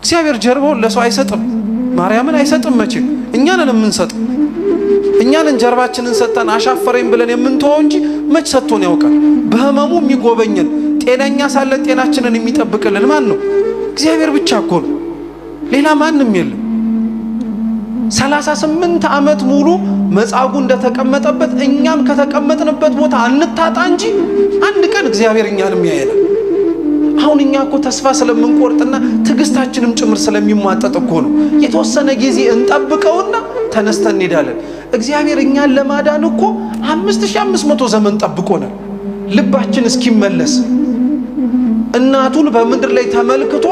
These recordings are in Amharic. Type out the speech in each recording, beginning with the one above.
እግዚአብሔር ጀርባውን ለሰው አይሰጥም። ማርያምን አይሰጥም። መቼ እኛ ነን የምንሰጥ። እኛ ነን ጀርባችንን ሰጠን አሻፈረኝ ብለን የምንተወው እንጂ መች ሰጥቶን ያውቃል? በህመሙ የሚጎበኘን ጤነኛ ሳለን ጤናችንን የሚጠብቅልን ማን ነው? እግዚአብሔር ብቻ እኮ ነው። ሌላ ማንም የለም። 38 ዓመት ሙሉ መጻጉ እንደተቀመጠበት እኛም ከተቀመጥንበት ቦታ አንታጣ እንጂ አንድ ቀን እግዚአብሔር እኛንም ያየናል። አሁን እኛ እኮ ተስፋ ስለምንቆርጥና ትግስታችንም ጭምር ስለሚሟጠጥ እኮ ነው የተወሰነ ጊዜ እንጠብቀውና ተነስተን እንሄዳለን። እግዚአብሔር እኛን ለማዳን እኮ 5500 ዘመን ጠብቆናል። ልባችን እስኪመለስ እናቱን በምድር ላይ ተመልክቶ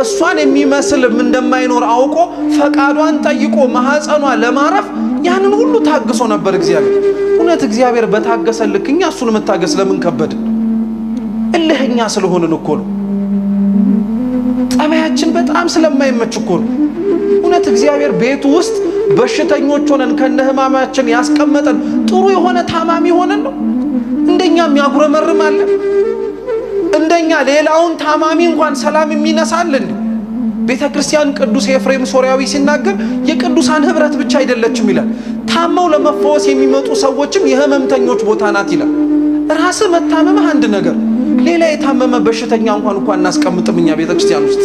እሷን የሚመስልም እንደማይኖር አውቆ ፈቃዷን ጠይቆ ማህፀኗ ለማረፍ ያንን ሁሉ ታግሶ ነበር እግዚአብሔር። እውነት እግዚአብሔር በታገሰ ልክ እኛ እሱን መታገስ ለምን ከበደ? እልህኛ ስለሆንን እኮ ነው። ጠባያችን በጣም ስለማይመች እኮ ነው። እውነት እግዚአብሔር ቤቱ ውስጥ በሽተኞች ሆነን ከነህማማችን ያስቀመጠን ጥሩ የሆነ ታማሚ ሆነን ነው? እንደኛ የሚያጉረመርም አለ? እንደኛ ሌላውን ታማሚ እንኳን ሰላም የሚነሳልን? ቤተክርስቲያን ቅዱስ ኤፍሬም ሶርያዊ ሲናገር የቅዱሳን ህብረት ብቻ አይደለችም ይላል። ታመው ለመፈወስ የሚመጡ ሰዎችም የህመምተኞች ቦታ ናት ይላል። ራስ መታመም አንድ ነገር፣ ሌላ የታመመ በሽተኛ እንኳን እናስቀምጥም እኛ ቤተክርስቲያን ውስጥ።